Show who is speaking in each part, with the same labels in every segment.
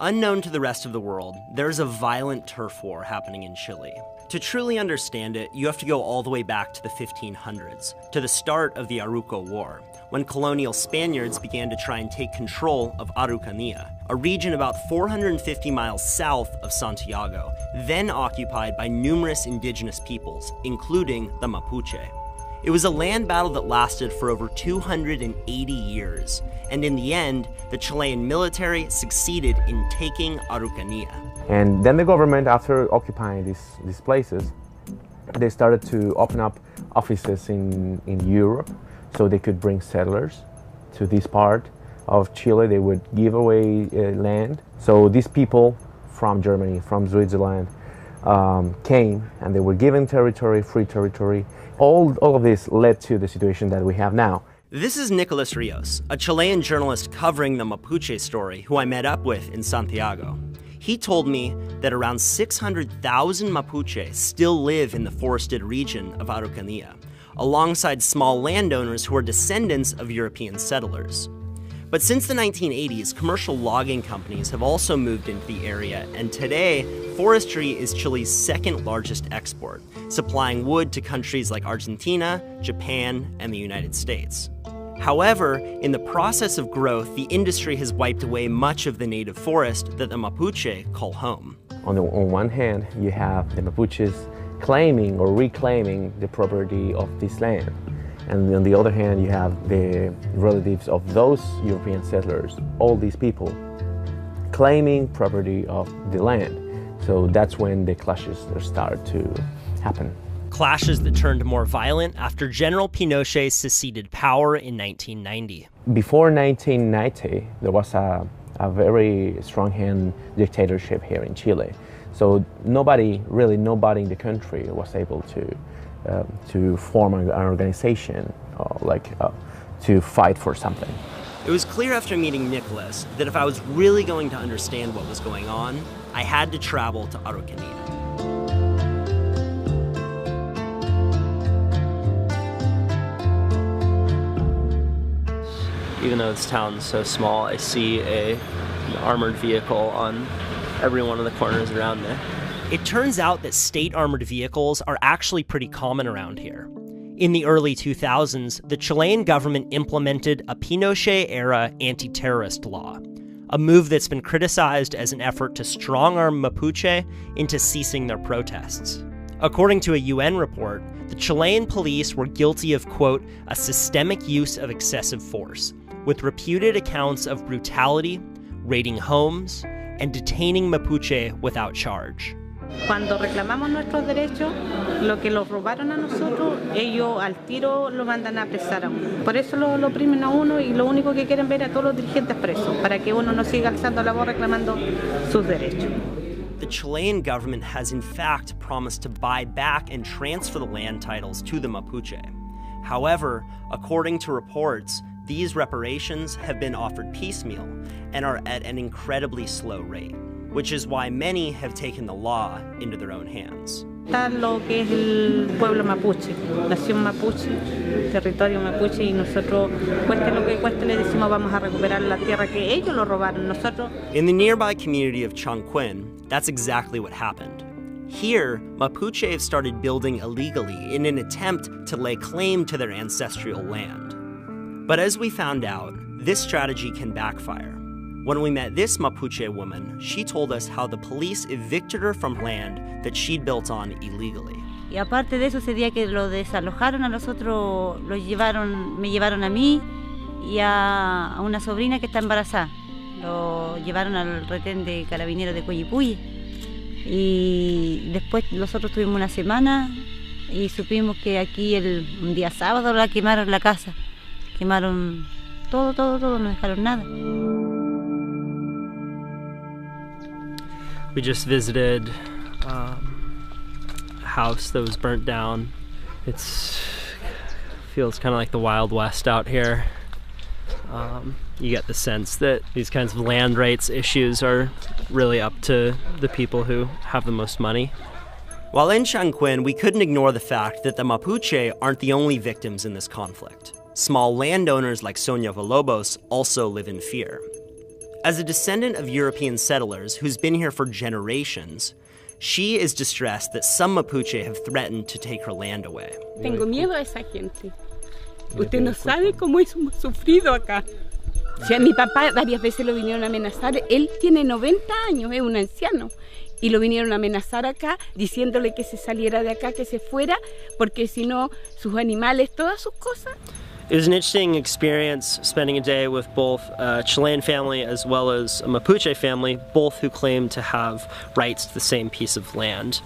Speaker 1: Unknown to the rest of the world, there's a violent turf war happening in Chile. To truly understand it, you have to go all the way back to the 1500s, to the start of the Arauco War, when colonial Spaniards began to try and take control of Araucanía, a region about 450 miles south of Santiago, then occupied by numerous indigenous peoples, including the Mapuche. It was a land battle that lasted for over 280 years, and in the end, the Chilean military succeeded in taking Araucanía.
Speaker 2: And then the government, after occupying these places, they started to open up offices in Europe so they could bring settlers to this part of Chile. They would give away land. So these people from Germany, from Switzerland, came and they were given territory, free territory. All of this led to the situation that we have now.
Speaker 1: This is Nicolas Rios, a Chilean journalist covering the Mapuche story who I met up with in Santiago. He told me that around 600,000 Mapuche still live in the forested region of Araucanía, alongside small landowners who are descendants of European settlers. But since the 1980s, commercial logging companies have also moved into the area, and today, forestry is Chile's second largest export, supplying wood to countries like Argentina, Japan, and the United States. However, in the process of growth, the industry has wiped away much of the native forest that the Mapuche call home.
Speaker 2: On one hand, you have the Mapuches claiming or reclaiming the property of this land. And on the other hand, you have the relatives of those European settlers, all these people, claiming property of the land. So that's when the clashes start to happen.
Speaker 1: Clashes that turned more violent after General Pinochet seceded power in 1990.
Speaker 2: Before 1990, there was a very strong-hand dictatorship here in Chile. So nobody in the country was able to form an organization to fight for something.
Speaker 1: It was clear after meeting Nicolas that if I was really going to understand what was going on, I had to travel to Araucanía. Even though this town's so small, I see an armored vehicle on every one of the corners around there. It turns out that state armored vehicles are actually pretty common around here. In the early 2000s, the Chilean government implemented a Pinochet-era anti-terrorist law, a move that's been criticized as an effort to strong-arm Mapuche into ceasing their protests. According to a UN report, the Chilean police were guilty of, quote, a systemic use of excessive force, with reputed accounts of brutality, raiding homes, and detaining Mapuche without charge.
Speaker 3: Cuando reclamamos nuestros derechos, lo que los robaron a nosotros, ellos al tiro lo mandan a apresar a uno. Por eso lo oprimen a uno y lo único que quieren ver a todos los dirigentes presos, para que uno no siga alzando la voz reclamando sus derechos.
Speaker 1: The Chilean government has in fact promised to buy back and transfer the land titles to the Mapuche. However, according to reports, these reparations have been offered piecemeal and are at an incredibly slow rate, which is why many have taken the law into their own hands.
Speaker 3: Está lo que es el pueblo mapuche, nación mapuche, territorio mapuche, y nosotros, cueste lo que cueste, le decimos vamos a recuperar la tierra que ellos lo robaron, nosotros.
Speaker 1: In the nearby community of Chonquin, that's exactly what happened. Here, Mapuche have started building illegally in an attempt to lay claim to their ancestral land. But as we found out, this strategy can backfire. When we met this Mapuche woman, she told us how the police evicted her from land that she'd built on illegally.
Speaker 4: Y aparte de eso, ese día que lo desalojaron a nosotros, me llevaron a mí y a una sobrina que está embarazada. Lo llevaron al retén de carabineros de Coyipulli. Y después nosotros tuvimos una semana y supimos que aquí un día sábado la quemaron la casa. Quemaron todo, no dejaron nada.
Speaker 1: We just visited a house that was burnt down. It feels kind of like the Wild West out here. You get the sense that these kinds of land rights issues are really up to the people who have the most money. While in Chonquin, we couldn't ignore the fact that the Mapuche aren't the only victims in this conflict. Small landowners like Sonia Villalobos also live in fear. As a descendant of European settlers who's been here for generations, she is distressed that some Mapuche have threatened to take her land away.
Speaker 5: Tengo miedo a esa gente. Usted no sabe cómo hemos sufrido acá. O sea, mi papá varias veces lo vinieron a amenazar. Él tiene 90 años, es un anciano. Y lo vinieron a amenazar acá, diciéndole que se saliera de acá, que se fuera, porque si no, sus animales, todas sus cosas.
Speaker 1: It was an interesting experience spending a day with both a Chilean family as well as a Mapuche family, both who claim to have rights to the same piece of land.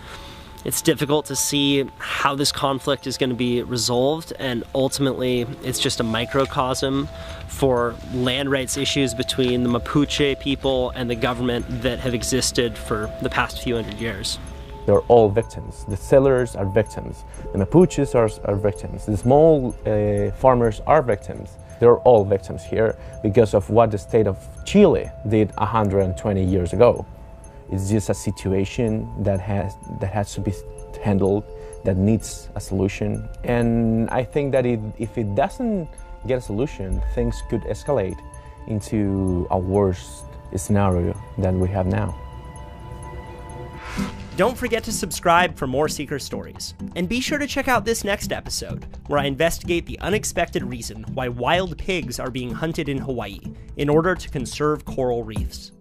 Speaker 1: It's difficult to see how this conflict is going to be resolved, and ultimately it's just a microcosm for land rights issues between the Mapuche people and the government that have existed for the past few hundred years.
Speaker 2: They're all victims. The settlers are victims. The Mapuches are victims. The small farmers are victims. They're all victims here because of what the state of Chile did 120 years ago. It's just a situation that has to be handled, that needs a solution. And I think that if it doesn't get a solution, things could escalate into a worse scenario than we have now.
Speaker 1: Don't forget to subscribe for more Seeker stories. And be sure to check out this next episode, where I investigate the unexpected reason why wild pigs are being hunted in Hawaii in order to conserve coral reefs.